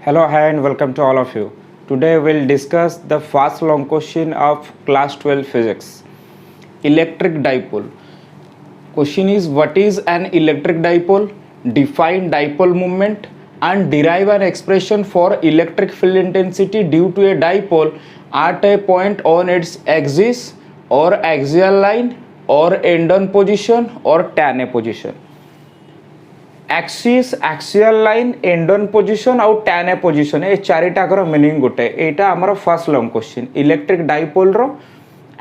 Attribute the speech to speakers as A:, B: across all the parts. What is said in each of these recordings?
A: Hello, hi, and welcome to all of you. Today we'll discuss the first long question of class 12 physics. Electric dipole. Question is, what is an electric dipole? Define dipole moment and derive an expression for electric field intensity due to a dipole at a point on its axis or axial line or end-on position or tan A position. Axis axial line end on position आउ tan A position ए चारिटाकर meaning गोटे एटा हमर first long question electric dipole रो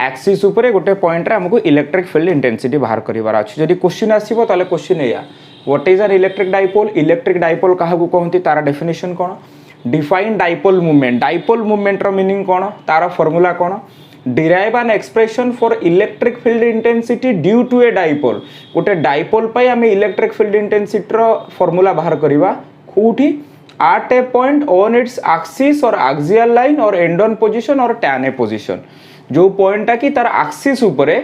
A: axis ऊपर गोटे point रे हमको इलेक्ट्रिक फील्ड इंटेंसिटी बाहर करिवार अछि जदि क्वेश्चन आसीबो ताले क्वेश्चन एया what is an electric dipole काहाकू कहंती तार डेफिनेशन कोन डिफाइन डाइपोल मूवमेंट रो मीनिंग कोन तार फार्मूला कोन derive an expression for electric field intensity due to a dipole गोटे डाइपोल पाई आमे इलेक्ट्रिक फील्ड इंटेंसिटी रो फार्मूला बाहर करिवा कोठी at a point on its axis or axial line or end on position or tan A position जो point की तार एक्सिस ऊपरे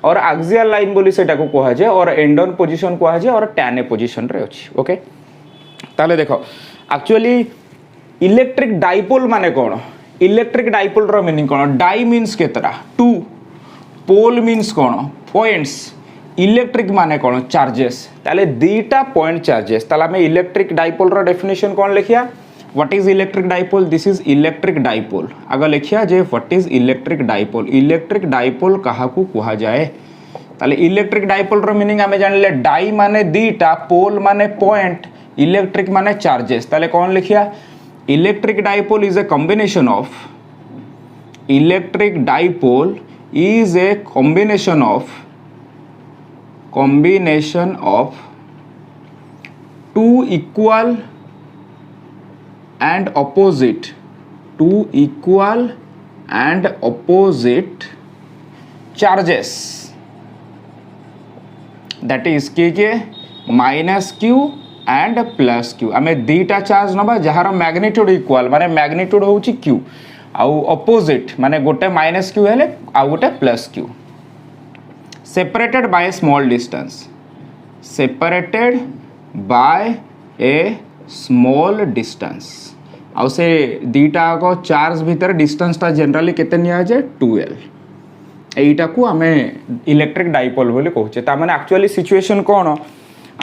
A: और एक्सियल लाइन बोली सेटा को कहा जाय और एंड ऑन पोजीशन कहा जाय और टैन ए पोजीशन रे अछि ओके ताले देखो एक्चुअली इलेक्ट्रिक डाइपोल माने कोन इलेक्ट्रिक डाइपोल रो मीनिंग कोन डाई मींस केतरा टू पोल मींस कोन पॉइंट्स इलेक्ट्रिक माने कोन चार्जेस ताले दीटा पॉइंट चार्जेस ताला में इलेक्ट्रिक डाइपोल रो डेफिनेशन कोन लिखिया what is electric dipole this is electric dipole आगे लिखिया जे व्हाट इज इलेक्ट्रिक डाइपोल काहाकू कहा जाए ताले इलेक्ट्रिक डाइपोल रो मीनिंग हमें जानले डाई माने दीटा पोल माने पॉइंट इलेक्ट्रिक माने चार्जेस ताले कोन लिखिया electric dipole is a combination of two equal and opposite charges that is k minus q and plus Q आमे दीटा चार्ज नबा जहार मैग्नीट्यूड इक्वल माने मैग्नीट्यूड होची क्यू आउ अपोजिट माने गोटे माइनस क्यू हेले आउ गोटे plus Q separated by A small distance आउ से दीटा को चार्ज भीतर डिस्टेंस ता जनरली केते निया जे 12 एटा को आमे इलेक्ट्रिक डाइपोल बोली कहूचे ता माने एक्चुअली सिचुएशन कोन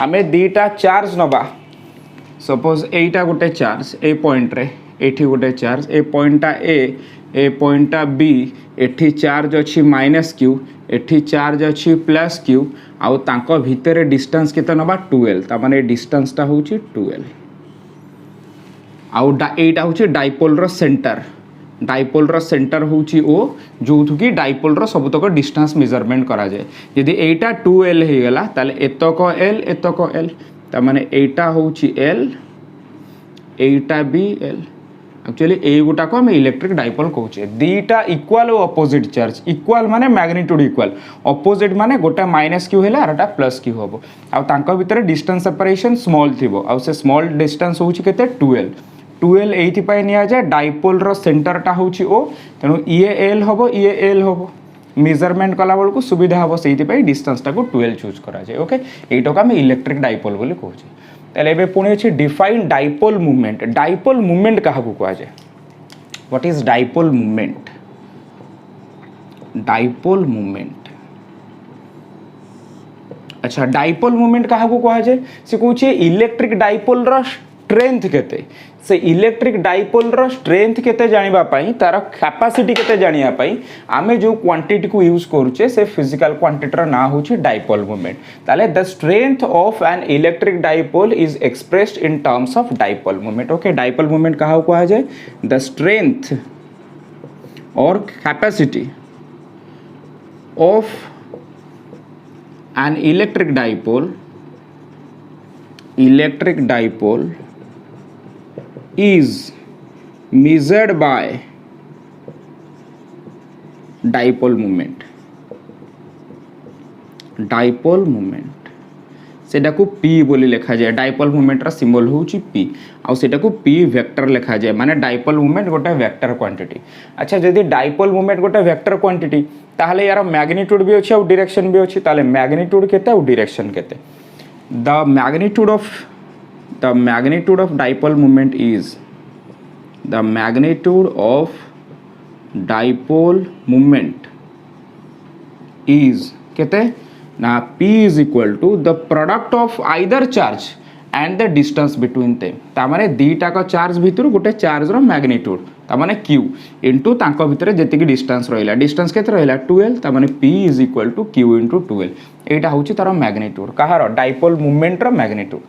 A: आमे दीटा चार्ज नबा सपोज एटा गोटे चार्ज ए पॉइंट रे एठी गोटे चार्ज ए पॉइंटा ए पॉइंटा बी एठी चार्ज अछि माइनस क्यू एठी चार्ज अछि प्लस क्यू आउ तांको भितरे डिस्टेंस केते नबा 12 ता माने डिस्टेंस ता होची 12 आउ एटा होची डाइपोल रो सेंटर होची ओ जोथु की डाइपोल रो सबतक डिस्टेंस मेजरमेंट करा जाय यदि एटा 2l हे गेला ताले एतक l ता माने एटा होची l एटा भी l एक्चुअली ए गोटा को हम इलेक्ट्रिक डाइपोल कहूचे दीटा इक्वल और अपोजिट चार्ज इक्वल माने मैग्नीट्यूड इक्वल अपोजिट माने गोटा माइनस क्यू हेला आरटा प्लस क्यू होबो आ तांको भीतर डिस्टेंस सेपरेशन स्मॉल थिबो आ से स्मॉल डिस्टेंस होची केते 12 एथि पाई निया जाय डाइपोल रो सेंटर टा होची ओ तेनु ये एल होबो मेजरमेंट कला बेल को सुविधा होबो सेथि पाई डिस्टेंस टा को 12 चूज करा जाय ओके एटो का हम इलेक्ट्रिक डाइपोल बोली कहूची ताले बे पुणी अछि डिफाइन डाइपोल मूवमेंट काहा को कहा जाय व्हाट इज डाइपोल मूवमेंट अच्छा डाइपोल मूवमेंट काहा को कहा जाय से कहूची इलेक्ट्रिक डाइपोल रो स्ट्रेंथ केते से इलेक्ट्रिक डाइपोल रो स्ट्रेंथ केते जानिबा पई तार कैपेसिटी केते जानिया पई आमे जो क्वांटिटी को यूज करूचे से फिजिकल क्वांटिटी रो ना होची डाइपोल मूवमेंट ताले the strength of N electric dipole is expressed in terms of dipole movement okay dipole movement कहा कहा जाय द स्ट्रेंथ और capacity of N electric dipole is measured by dipole moment सेटा को p बोली लिखा जाए डाइपोल मूवमेंट रा सिंबल होची p आ सेटा को p वेक्टर लिखा जाए माने डाइपोल मूवमेंट गोटे वेक्टर क्वांटिटी अच्छा जदी डाइपोल मूवमेंट गोटे वेक्टर क्वांटिटी ताहले यार मैग्नीट्यूड भी अछि और डायरेक्शन भी अछि ताहले मैग्नीट्यूड केते और डायरेक्शन केते the magnitude of dipole moment is the magnitude of dipole moment is केते ना p is equal to the product of either charge and the distance between them ता माने दीटा का चार्ज भितर गोटे चार्ज रो मैग्नीट्यूड ता माने q इनटू तांको भितर जेतिकी डिस्टेंस रहिला डिस्टेंस केते रहिला 12 ता माने p is equal to q into 12 एटा होची तार मैग्नीट्यूड कहार डाइपोल मूवमेंट रो मैग्नीट्यूड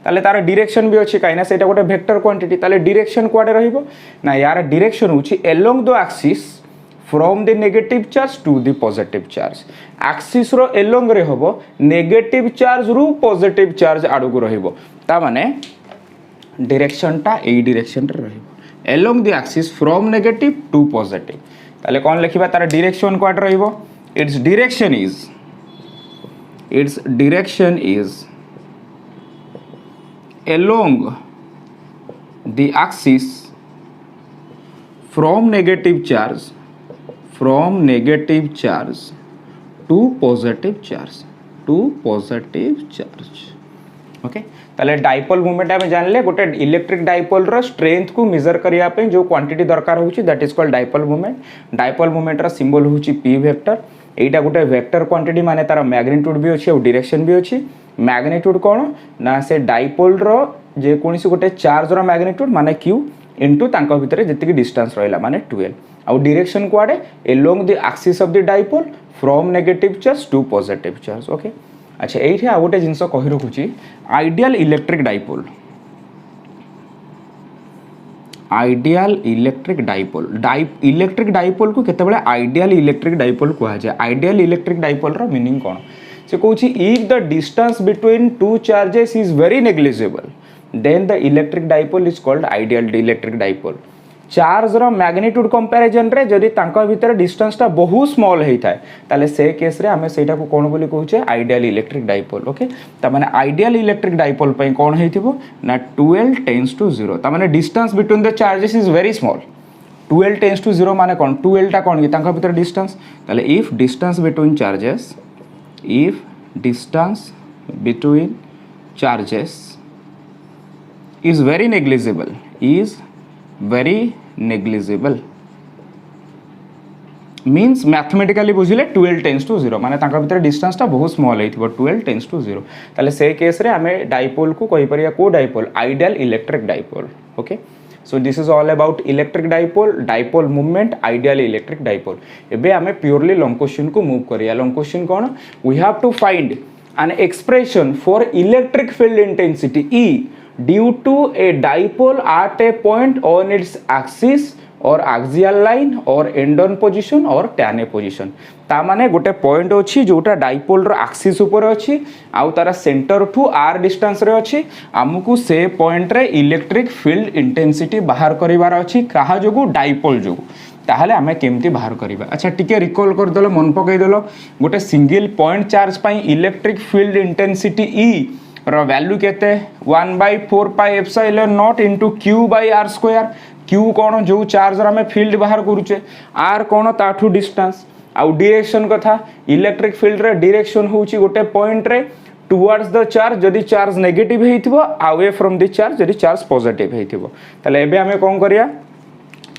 A: ताले तार डायरेक्शन भी अछि काइना सेटा गोटे वेक्टर क्वांटिटी ताले डायरेक्शन कुआडे रहिबो ना यार डायरेक्शन होची along the axis from the negative charge to the positive charge axis रो अलोंग रे होबो नेगेटिव चार्ज रु पॉजिटिव चार्ज आडू को रहिबो ता माने डायरेक्शन टा ए डायरेक्शन रे रहिबो along the axis from negative to positive ताले कोन लिखिबा तार डायरेक्शन कुआडे रहिबो it's direction is along the axis from negative charge to positive charge okay ताले डाइपोल मूवमेंट आमे जानले गोटे इलेक्ट्रिक डाइपोल रो स्ट्रेंथ को मेजर करिया पे जो क्वांटिटी दरकार होची that is called dipole movement रो सिंबल होची p वेक्टर एटा गोटे वेक्टर क्वांटिटी माने तार मैग्नीट्यूड भी अछि और डायरेक्शन भी अछि मैग्नीट्यूड कोन ना से डाइपोल रो जे कोनसी गोटे चार्ज रो मैग्नीट्यूड माने q इनटू तांको भितरे जतिकी डिस्टेंस रहिला माने 12 और डायरेक्शन कुआडे along the axis of the dipole from negative charge to positive charge okay अच्छा एठी आ गोटे जिंस कहि रखुची ideal electric dipole electric dipole को केते बेले आइडियल इलेक्ट्रिक डाइपोल कहा जाय आइडियल इलेक्ट्रिक डाइपोल रो मीनिंग कोन से कहूची if the distance between two charges is very negligible then the electric dipole is called ideal electric dipole charge रो मैग्नीट्यूड कंपैरिजन रे जदी तांका भीतर डिस्टेंस टा बहुत स्मॉल हेई थाए ताले से केस रे हमें सेटा को कोन बोली कहूचे आइडियल इलेक्ट्रिक डाइपोल ओके ता माने आइडियल इलेक्ट्रिक डाइपोल पई कोन हेइथिबो ना 12 टेंड्स टू 0 ता माने distance between the charges is very small 12 tends to 0 माने कोन 12 टा कोन कि तांका भीतर डिस्टेंस ताले if distance between charges is very negligible means mathematically बुझिले 12 टेंड्स टू 0 माने तांका भीतर डिस्टेंस टा बहुत स्मॉल हेइथिबो 12 टेंड्स टू 0 ताले से केस रे हमें डाइपोल को कहि परिया को dipole ideal electric dipole okay so this is all about electric dipole moment ideal electric dipole एबे हमें प्योरली लॉन्ग क्वेश्चन को मूव करिया लॉन्ग क्वेश्चन कोन we have to find an expression for electric field intensity E due to a dipole at a point on its axis or axial line or end on position or tan position ता माने गोटे point अछि जोटा dipole रो axis ऊपर अछि आउ तारा centre to r distance रे अछि हमकु से पॉइंट रे इलेक्ट्रिक फील्ड इंटेंसिटी बाहर करिवार अछि कहा जोगु डाइपोल जोगु ताहले हमें केमती बाहर करिबा अच्छा टिके रिकॉल कर देलो मन पकई देलो गोटे सिंगल पॉइंट चार्ज पई इलेक्ट्रिक फील्ड इंटेंसिटी E रो वैल्यू केते 1/4 pi epsilon naught into q/r². q कोन जो चार्ज रा में फील्ड बाहर करूचे r कोन ताठू डिस्टेंस आउ डायरेक्शन कथा इलेक्ट्रिक फील्ड रे डायरेक्शन होउची गोटे पॉइंट रे टुवर्ड्स द चार्ज जदी चार्ज नेगेटिव हेइथिबो अवे फ्रॉम द चार्ज जदी चार्ज पॉजिटिव हेइथिबो तले एबे हमें कोन करिया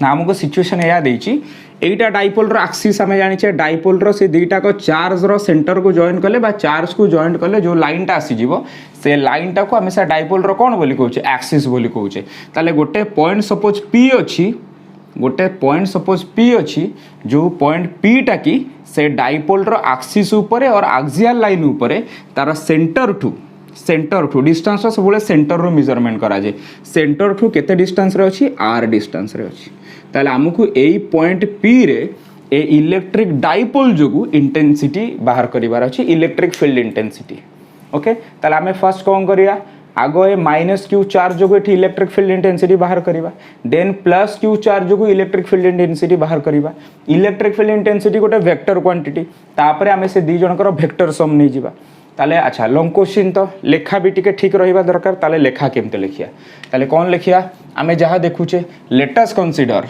A: ना हमको सिचुएशन या देछि एटा डाइपोल रो एक्सिस हमें जानि छै डाइपोल रो से दुईटा को चार्ज रो सेंटर को जॉइन करले बा चार्ज को जॉइन करले जो लाइन टा आसी जीवो से लाइन टा को हमें से डाइपोल रो कोन बोली कहू छै एक्सिस बोली कहू छै ताले गोटे पॉइंट सपोज p अछि जो पॉइंट p टा की से डाइपोल रो एक्सिस ऊपर और एक्सियल लाइन ऊपर तार सेंटर टू डिस्टेंस सब बोले सेंटर रो मेजरमेंट करा जे सेंटर टू केते डिस्टेंस रे अछि r डिस्टेंस रे अछि ताले हमकु एई पॉइंट p रे ए इलेक्ट्रिक डाइपोल जोगु इंटेंसिटी बाहर करिवार अछि इलेक्ट्रिक फील्ड इंटेंसिटी ओके ताले हमें फर्स्ट कोन करिया आगो ए -q चार्ज जोगु एठी इलेक्ट्रिक फील्ड इंटेंसिटी बाहर करिवा देन +q चार्ज जोगु इलेक्ट्रिक फील्ड इंटेंसिटी बाहर करिवा इलेक्ट्रिक फील्ड इंटेंसिटी गोटे वेक्टर क्वांटिटी तापरे हमें से दी जनकर वेक्टर सम नै जिवा ताले अच्छा लॉन्ग क्वेश्चन तो लेखा भी टिके ठीक रहिबा दरकार ताले लेखा केमते लिखिया ताले कोन लिखिया आमे जहा देखुचे let us consider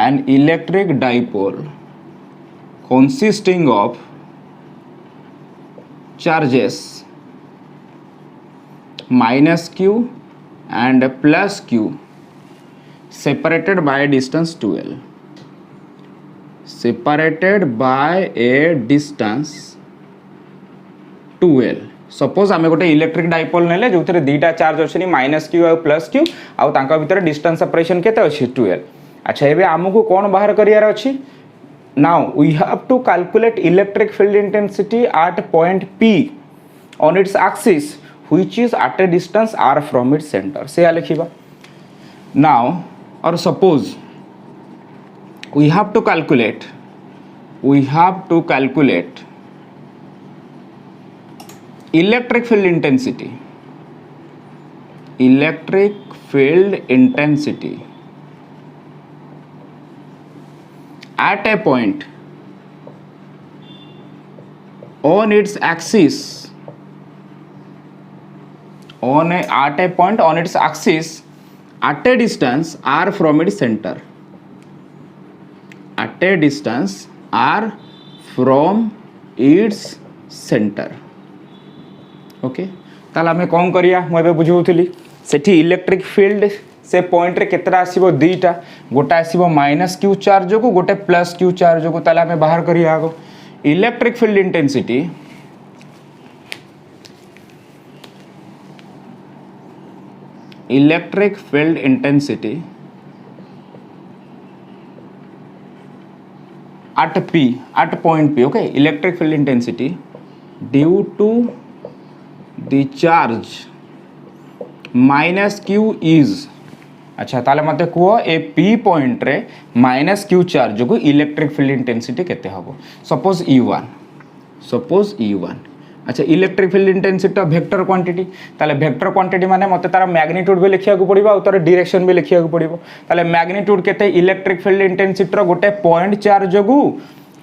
A: an electric dipole consisting of charges minus q and plus q separated by a distance 2l, separated by a distance 2l. Suppose आम गोटे इलेक्ट्रिक डाइपोल नेले जो दुईटा चार्ज अच्छे माइनस क्यू और प्लस क्यू आउ भितर distance separation केते अच्छी 12. अच्छा एबे आमको कौन बाहर करियार अच्छी. Now we have to calculate electric field intensity at point P on its axis which is at a distance r from its center. से लिखिबा. Now or suppose we have to calculate electric field intensity at a point on its axis at a distance r from its center, okay. ताल आम कौन करिया मुझे बुझाऊली सेठी electric field से point रे केतरा आसीबो दुईटा, गोटे आसीबो माइनस क्यू चार्ज को, गोटे प्लस क्यू चार्ज को. ताल आम बाहर करिया आगो electric field intensity at point P. Okay, electric field intensity due to the charge minus q is. अच्छा ताले मते कुह ए P पॉइंट रे माइनस क्यू चार्ज को इलेक्ट्रिक फील्ड इंटेंसिटी केते हबो. Suppose E1. अच्छा electric field intensity vector quantity. ताले vector quantity माने मते तार मैग्नीट्यूड भी लिखिया को पड़िबो और तार डायरेक्शन भी लिखिया को पड़िबो. ताले मैग्नीट्यूड केते इलेक्ट्रिक फील्ड इंटेंसिटी रो गोटे पॉइंट चार्ज को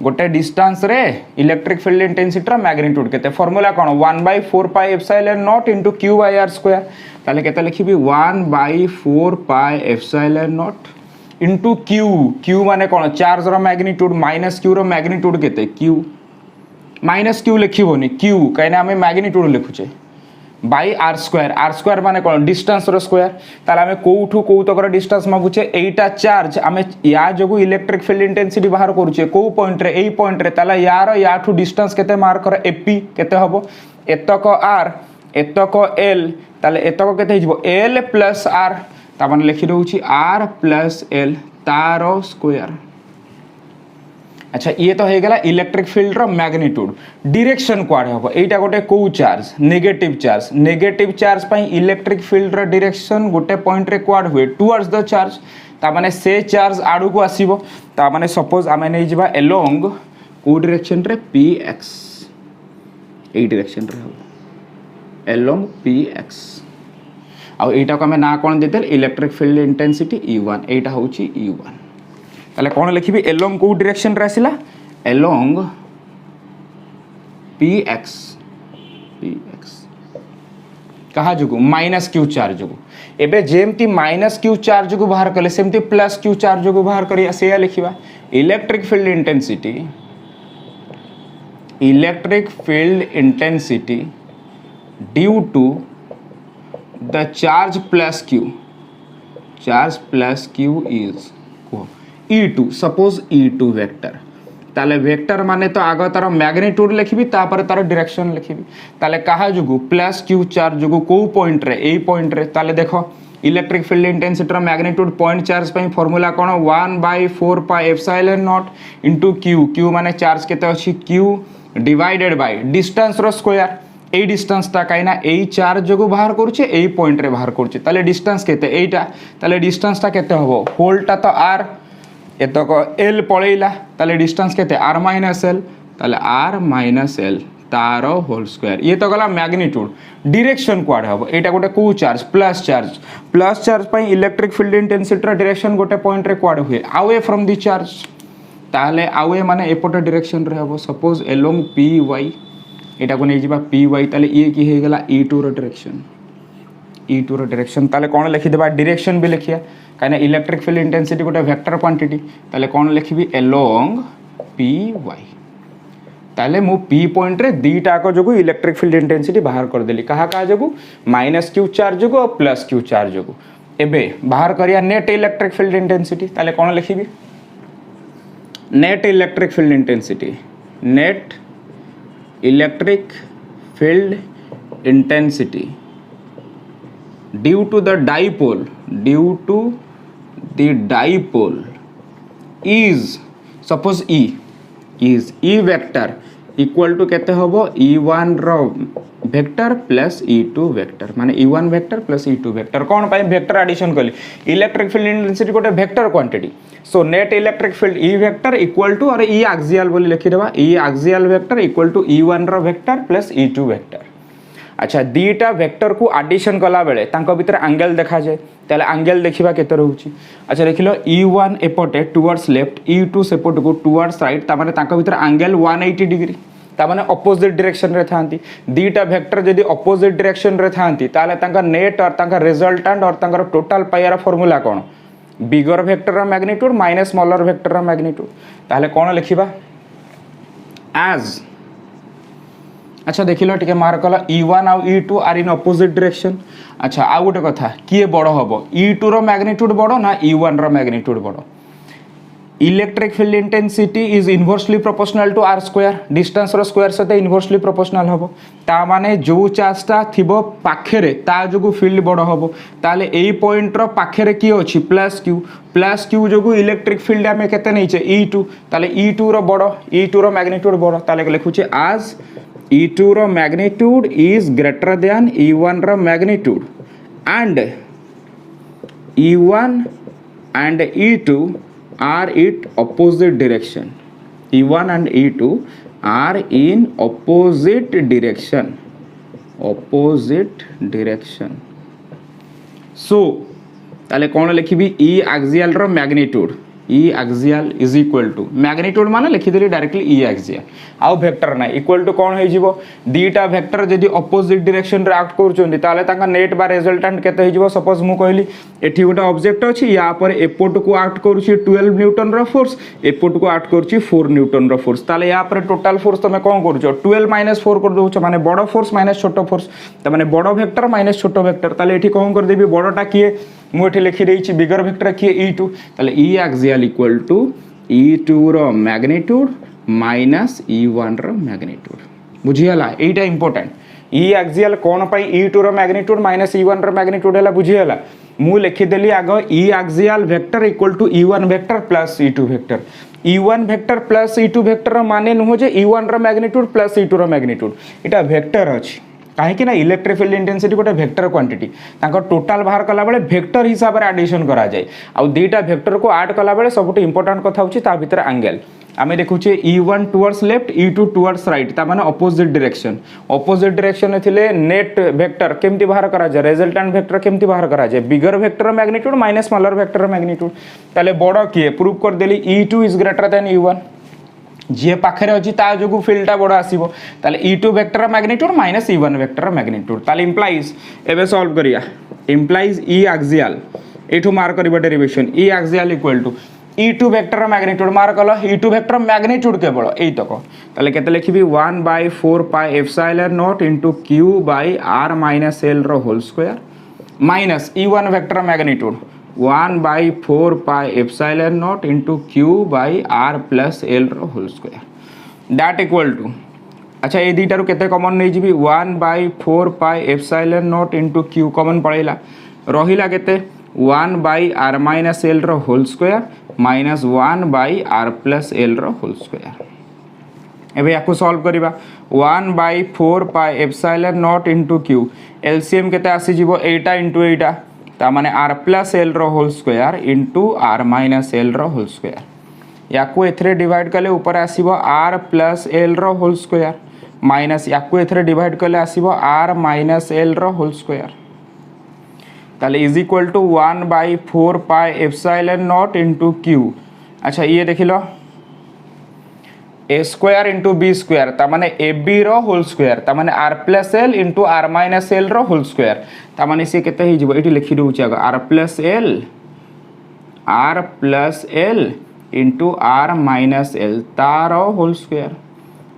A: गोटे डिस्टेंस रे इलेक्ट्रिक फील्ड इंटेंसिटी रो मैग्नीट्यूड केते. फार्मूला कोन 1/4 pi epsilon naught into q by r square. ताले केते लिखिबी 1/4 pi epsilon naught into q माने कोन चार्ज रो मैग्नीट्यूड माइनस q रो मैग्नीट्यूड केते q माइनस क्यू लिखिबोनी क्यू कहीं आम मैग्नीट्यूड लिखुचे बाई आर स्क्वायर माने कौन डिस्टेंस रो स्क्वायर. ताले आम कोठू कौतकर डिस्टेंस मागुचे एटा चार्ज आम या जो इलेक्ट्रिक फील्ड इंटेंसिटी बाहर करूचे को पॉइंट रे एई पॉइंट रे. ताले यार याठू डिस्टेंस केते मार्क कर एपी केते हबो एतक आर एतक एल. ताले एतक केते हिजबो एल प्लस आर ता माने लिखि दउची आर प्लस एल तारो स्क्वायर. अच्छा ये तो हो गला इलेक्ट्रिक फील्ड रो मैग्नीट्यूड. डायरेक्शन कुआडे हबो एटा गोटे को चार्ज नेगेटिव चार्ज पई इलेक्ट्रिक फील्ड रो डायरेक्शन गोटे पॉइंट रे कुआड हुए टुवर्ड्स द चार्ज. ता माने से चार्ज आडू को आसीबो. ता माने सपोज आमे नै जिबा अलोंग को डायरेक्शन रे px ए डायरेक्शन रे हबो अलोंग px. आ एटा को आमे ना कोन देतेल इलेक्ट्रिक फील्ड इंटेंसिटी E1 एटा होची E1. ताले कौन लिखी एलोंग को डायरेक्शन रे आसिला एलोंग px कहा जुगु माइनस क्यू चार्ज जुगु. एबे जेमती माइनस क्यू चार्ज को बाहर कले सेमती प्लस क्यू चार्ज को बाहर करिया से लिखिबा electric field intensity due to the charge plus q is E2. Suppose E2 vector. ताले वेक्टर माने तो आगे तार मैग्नीट्यूड लिखिबी तापर तार डायरेक्शन लिखिबी. ताले कहा जुगु प्लस क्यू चार्ज जुगु को पॉइंट रे एई पॉइंट रे. ताले देखो इलेक्ट्रिक फील्ड इंटेंसिटी रो मैग्नीट्यूड पॉइंट चार्ज पई फार्मूला कोन 1/4 pi epsilon naught into q माने चार्ज केते अछि q डिवाइडेड बाय डिस्टेंस रो स्क्वायर. ए डिस्टेंस ता काइना ए चार्ज जो बाहर करूचे ए पॉइंट रे बाहर करूचे. ताले डिस्टेंस केते एटा. ताले डिस्टेंस ता केते हबो होलटा तो r एतक एल पळैला. ताले डिस्टेंस केते r माइनस एल. ताले r माइनस एल तारो होल स्क्वायर. ये तो गला मैग्नीट्यूड. डायरेक्शन कुआड हबो एटा गोटे को चार्ज प्लस चार्ज पई इलेक्ट्रिक फील्ड इंटेंसिटी रो डायरेक्शन गोटे पॉइंट रे कुआड हुए अवे फ्रॉम द चार्ज. ताले अवे माने एपोटे डायरेक्शन रे हबो सपोज अलोंग py एटा को नै जिबा py. ताले ये की हे गला E2 रो डायरेक्शन. ताले कोन लिखि देबा डायरेक्शन भी लिखिया कहीं इलेक्ट्रिक फील्ड इंटेंसिटी गोटे वेक्टर क्वांटिटी. ताले कोन लिखिबी अलोंग py. ताले मु पी पॉइंट रे दीटा को जो इलेक्ट्रिक फील्ड इंटेंसिटी बाहर कर देली कहा कहा जो माइनस क्यू चार्ज जो और प्लस क्यू चार्ज जो एबे बाहर करिया नेट इलेक्ट्रिक फील्ड इंटेंसिटी ताले कौन लिखिबी net electric field intensity net electric field intensity due to the dipole is suppose is e vector equal to केते होबो e1 रो वेक्टर प्लस e2 वेक्टर माने e1 vector plus e2 vector कोन पाई vector addition कली electric field intensity गोटे vector quantity so net electric field e vector equal to or e axial बोली लिखि देबा e axial vector equal to e1 रो vector plus e2 vector अच्छा दीटा वेक्टर को एडिशन कला बेले तांको भीतर एंगल देखा जाए ताले एंगल देखिबा केते रहउची अच्छा देखिलो e1 एपटे टुवर्ड्स लेफ्ट e2 सेपट को टुवर्ड्स राइट ता माने तांको भीतर एंगल 180 डिग्री ता माने ऑपोजिट डायरेक्शन रे थांती दीटा वेक्टर जदी ऑपोजिट डायरेक्शन रे थांती ताले तांका नेट और तांका रिजल्टेंट और तांका टोटल पाइर फार्मूला कोन बिगर वेक्टर रा मैग्नीट्यूड माइनस स्मॉलर वेक्टर रा मैग्नीट्यूड ताले कोन लिखिबा एज अच्छा देख लो टे मार्क कला e1 आउ e2 are in opposite direction अच्छा आ गोटे कथा किए बड़ हम e2 रो मैग्नीट्यूड बड़ ना e1 रो मैग्नीट्यूड बड़ electric field intensity is inversely proportional to r square distance रो स्क्वायर सहित इनवर्सली प्रोपोर्शनल हम ता माने जो चार्जटा थिबो पाखरे ता जोगु फील्ड बड़ हम ताले एई पॉइंट रो पाखरे की अछि प्लस क्यू जोगु इलेक्ट्रिक फील्ड हमें केते नै छे e2 ताले e2 रो बड़ e2 रो मैग्नीट्यूड बड़ ताले लिखु छे आज e2 रो magnitude is greater than e1 रो magnitude and e1 and e2 are in opposite direction e1 and e2 are in opposite direction so ताले कौन लिखिबी e axial रो मैग्नीट्यूड e axial is equal to magnitude माने लिखि देली डायरेक्टली e axial आउ वेक्टर ना इक्वल टू कौन हो जीवो दीटा वेक्टर जदी ऑपोजिट डायरेक्शन रे एक्ट करचोंदी ताले ताका नेट बा रिजल्टेंट केते हो जीवो सपोज मु कहली एठी गोटे ऑब्जेक्ट अछि या पर एपोर्ट को एक्ट करूची 12 न्यूटन रो फोर्स एपोर्ट को एक्ट करूची 4 न्यूटन रो फोर्स ताले या पर टोटल फोर्स तमे कोन करूचो 12 - 4 कर दोछ माने बड़ फोर्स माइनस छोटो फोर्स त माने बड़ वेक्टर माइनस छोटो वेक्टर ताले एठी कोन कर देबी बड़टा किए मु एठी लिखि देइची बिगर वेक्टर किए e2 ताले e axial equal to e2 रो मैग्नीट्यूड माइनस e1 रो मैग्नीट्यूड बुझियला एटा इंपोर्टेंट e axial कोन पई e2 रो मैग्नीट्यूड माइनस e1 रो मैग्नीट्यूड हला बुझियला मु लिखि देली आगो e axial vector equal to e1 vector plus e2 vector e1 vector plus e2 vector माने न हो जे e1 रो मैग्नीट्यूड प्लस e2 रो मैग्नीट्यूड एटा वेक्टर अछि कहीं ना इलेक्ट्रिक फील्ड इंटेंसिटी गोटे वेक्टर क्वांटिटी तांको टोटल बाहर कला बेले वेक्टर हिसाब रे एडिशन करा जाय आ दीटा वेक्टर को ऐड कला बेले सबटू इंपोर्टेंट कथा होची ता भीतर एंगल आमे देखुचे e1 towards left e2 towards right ता माने ऑपोजिट डायरेक्शन थिले नेट वेक्टर केमती बाहर करा जाय रिजल्टेंट वेक्टर केमती बाहर करा जाय bigger vector magnitude minus smaller vector magnitude ताले बड़ किए प्रूव कर देली e2 is greater than e1 जे पाखरे अछि ता जोगु फील्डटा बड़ आसीबो ताले e2 vector magnitude minus e1 vector magnitude ताले इंप्लाइज एबे सॉल्व करिया इंप्लाइज e axial एठू मार्क करबा derivation e axial equal to e2 vector magnitude mark कलो e2 वेक्टर मैग्नीट्यूड केवल एई तक ताले केते लिखिबी 1/4 pi epsilon naught into q by r minus l रो whole square minus e1 vector magnitude 1/4 pi epsilon naught into q by r plus l रो whole square that equal to अच्छा ए दीटारू केते कॉमन नै जिबी 1/4 pi epsilon naught into q common पळैला रहिला केते 1/r माइनस l रो whole square minus 1/r plus l रो होल स्क्वायर एबे याकू सॉल्व करिबा 1/4 pi epsilon naught into q LCM केते आसी जिवो एटा इनटू एटा ता माने r प्लस l रो whole square into r minus l रो होल स्क्वायर याकू एथरे डिवाइड कले ऊपर आसीबो r प्लस l रो होल स्क्वायर माइनस याकू एथरे डिवाइड कले आसीबो r माइनस l रो होल स्क्वायर ताले is equal to 1/4 pi epsilon naught into q अच्छा ये देखिलो a square into b square ता माने ab रो होल स्क्वायर ता माने r plus l into r minus l रो होल स्क्वायर ता माने से केते हि जिवो एठी लिखि दउची आगो r plus l into r minus l तारो होल स्क्वायर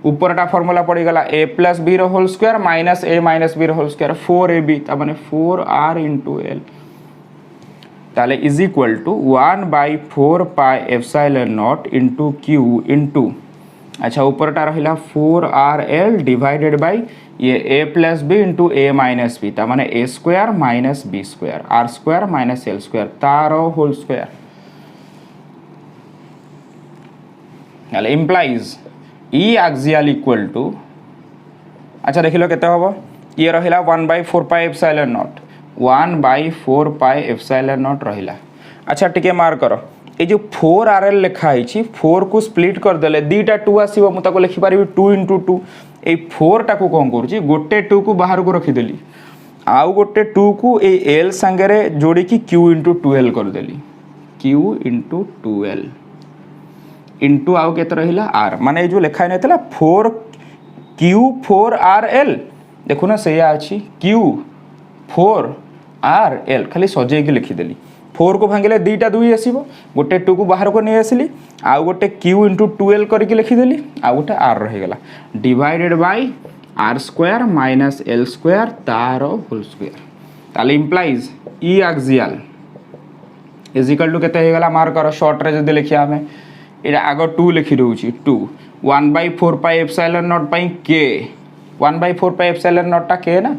A: ऊपरटा फॉर्मूला पड़गला a plus b whole square minus a minus b whole square 4ab ताने 4r इंटू एल ताले is equal to 1/4 pi epsilon naught into q into अच्छा ऊपरटा रहा 4rl divided by ये a plus b into a minus b ताने a square minus b square r square minus l square तार whole square implies e axial equal to अच्छा देख लो केते हबो ये रहिला 1/4 pi epsilon naught 1/4 pi epsilon naught रहिला अच्छा टिके मार करो ये जो 4rl लिखा है 4 को स्प्लिट कर देले दीटा 2 आसीबो मु ताको लिखि पारिबी 2 * 2 ए 4 टाको कोन करूची गोटे 2 को बाहर को रखी देली आउ गोटे 2 को ए l संगे जोड़ी की q * 2l कर देली q * 2l इंटू आउ केते रहिला r माने जो लिखा है नथला 4 q 4rl देखो ना सही अछि q 4rl खाली सजे के लिखि देली 4 को भांगिले दीटा 2 आसीबो गोटे 2 को बाहर को नहीं आसिली आउ गोटे q * 2l करके लिखिदेली आउ गोटे r रहीगला divided by r square minus l square तार होल स्क्वायर ताले implies e axial is equal to केते हेगला मार करो शॉर्ट रे जदी लिखिया हमें एटा आगो 2 लिखि दोउची 2 1/4 पाई एप्सिलॉन नॉट पाई k 1/4 पाई एप्सिलॉन नॉट टा k ना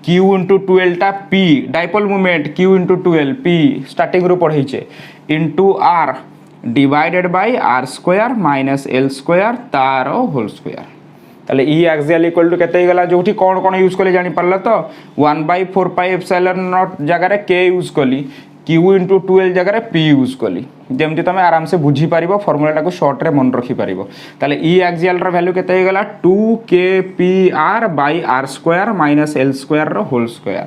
A: q * 2l टा p dipole moment q * 2l p starting रो पढैछे into r divided by r square minus l square तार होल स्क्वायर ताले ई आक्सियल इक्वल टू केते गला जोठी कोन कोन यूज करले जानि परला तो 1/4 पाई एप्सिलॉन नॉट जगह रे k यूज कली q * 2l जगह रे p यूज कली जेमति तमे आराम से बुझी पारिबो फार्मूला को शॉर्ट रे मन रखी पारिबो ताले ई आक्सियल रो वैल्यू केते गला 2kpr by r square minus l square रो होल स्क्वायर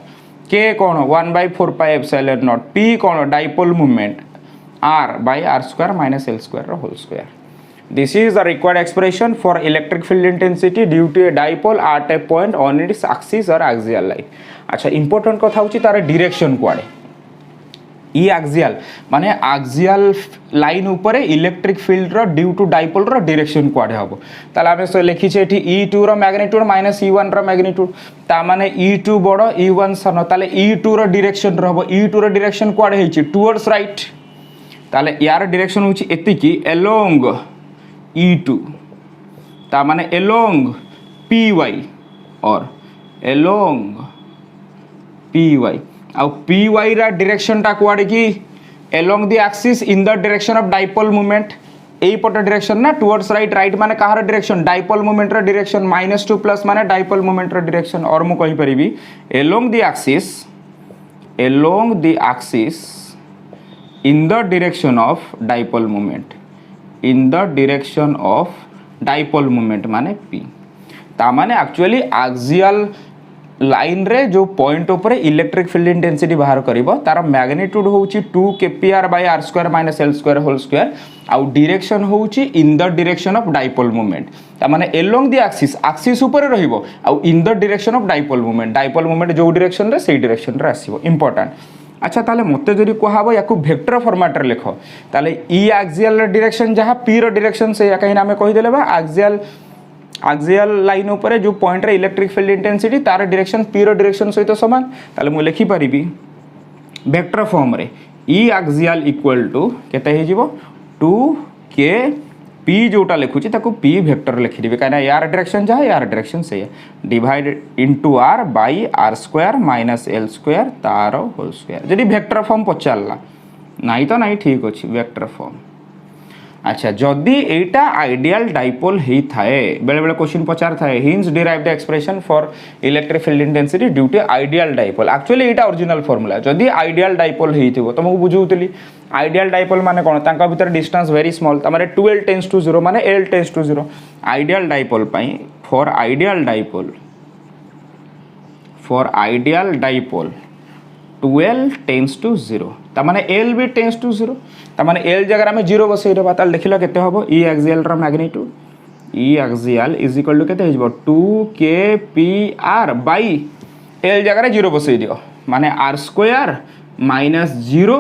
A: k कोन 1/4 पाई एप्सिलॉन नॉट p कोन dipole moment r by r square minus l square रो whole square This is the required expression for electric field intensity due to a dipole at a point on its axis or axial line. अच्छा important कथा होची तार direction कुआडे e axial माने axial line ऊपर electric field रो due to dipole रो direction कुआडे हबो ताले आमे सो लिखि छे एठी E2 रो मैग्नीट्यूड माइनस E1 रो मैग्नीट्यूड ता माने E2 बडो E1 सन ताले E2 रो डायरेक्शन रहबो E2 रो डायरेक्शन कुआडे हेची टुवर्ड्स राइट ताले यार डायरेक्शन होची एति की अलोंग E2 ता माने along PY और along PY आउ PY रा डायरेक्शन टा कुआडे की along the axis in the direction of dipole moment एई पट डायरेक्शन ना टुवर्ड्स राइट माने कहार डायरेक्शन डाइपोल मोमेंट रा डायरेक्शन -2 प्लस माने डाइपोल मोमेंट रा डायरेक्शन और मु कहि परिबी along the axis in the direction of dipole moment in the direction of dipole moment माने p ता माने एक्चुअली एक्सियल लाइन रे जो पॉइंट ऊपर इलेक्ट्रिक फील्ड इंटेंसिटी बाहर करिवो तार मैग्नीट्यूड होउची 2 kpr by r square minus l square whole square आउ डायरेक्शन होउची in the direction of dipole moment ता माने अलोंग द एक्सिस ऊपर रहिवो आउ in the direction of dipole moment जो डायरेक्शन रे सेही डायरेक्शन रे आसीबो इंपोर्टेंट अच्छा ताले मते जरी कहबो याकू वेक्टर फॉर्मेट रे लिखो ताले ई एक्सियल डायरेक्शन जहां p रो डायरेक्शन से या कहीं नामे कहि देले बा एक्सियल लाइन ऊपर जो पॉइंट रे इलेक्ट्रिक फील्ड इंटेंसिटी तार डायरेक्शन p रो डायरेक्शन सहित समान ताले मु लिखि परिबी वेक्टर फॉर्म रे ई एक्सियल इक्वल टू केते हे जिवो 2k p जोटा लिखुची ताको p वेक्टर लिखि दिबे काना यार डायरेक्शन जहां यार डायरेक्शन से divide into r by r square minus l square तार होल स्क्वायर जदी वेक्टर फॉर्म पचारला नाही तो नाही ठीक अछि वेक्टर फॉर्म अच्छा जदी एटा आइडियल डाइपोल हेई थाए बेले बेले क्वेश्चन पचार थाए hence derive the expression for electric field intensity due to ideal dipole actually एटा ओरिजिनल फार्मूला जदी आइडियल डाइपोल हेई थिबो तमको बुझौतली आइडियल डाइपोल माने कोन तांका भीतर डिस्टेंस वेरी स्मॉल तमारे 2l टेंड्स टू 0 माने l tends to 0 ideal dipole पई for ideal dipole 12 tends to 0 तमाने l भी टेंड्स टू 0 तमाने l जगह में 0 बसई देबा ताल देखिला केते हबो ई एक्सियल रा magnitude e axial is equal to केते हिजबो 2kpr बाय l जगह रे 0 बसई दियो माने r स्क्वायर माइनस 0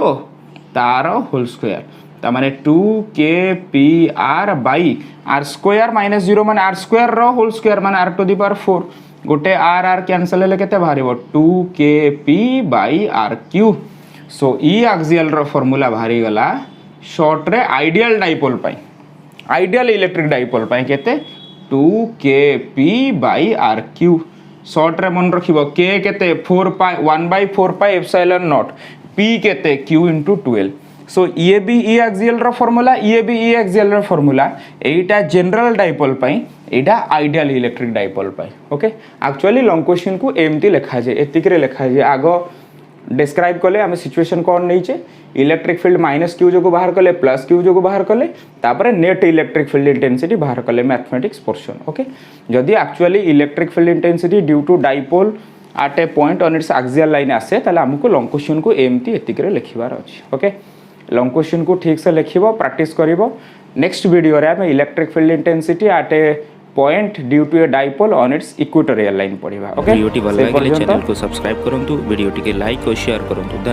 A: तार होल स्क्वायर तामाने 2kpr by r square minus 0 माने r स्क्वायर रो होल स्क्वायर माने r टू द पावर 4 गोटे r कैंसल हेले केते बाहरिबो 2kp by r q so e axial रो फार्मूला बाहरी गला शॉर्ट रे आइडियल डाइपोल पाई आइडियल इलेक्ट्रिक डाइपोल पाई केते 2kp by r Q short रे मन रखिबो k केते 4 पाई 1/4 पाई एप्सिलॉन नॉट p केते q into 12 सो ये भी ई एक्सियल रो फार्मूला ये भी ई एक्सियल रो फार्मूला एटा जनरल डाइपोल पाई एटा आइडियल इलेक्ट्रिक डाइपोल पाई ओके एक्चुअली लॉन्ग क्वेश्चन को एमती लिखा जाए एतिकरे लिखा जाए आगो डिस्क्राइब कले आम सिचुएशन कौन नहीं इलेक्ट्रिक फील्ड माइनस क्यू जो बाहर कले प्लस क्यू जो बाहर कले तापर नेट इलेक्ट्रिक फील्ड इंटेंसिटी बाहर कले मैथमेटिक्स पोर्शन ओके जदि actually electric field intensity due to dipole at a point on its axial line आसे ताले हमको लॉन्ग क्वेश्चन को एमती एतिकरे लिखिबार अछि ओके लॉन्ग क्वेश्चन को ठीक से लिखिबो प्रैक्टिस करिवो नेक्स्ट वीडियो रे हम electric field intensity at a point due to a dipole on its equatorial line पढ़िबा ओके
B: वीडियो भल लागले चैनल को सब्सक्राइब करंतु वीडियो टिके लाइक और शेयर करंतु।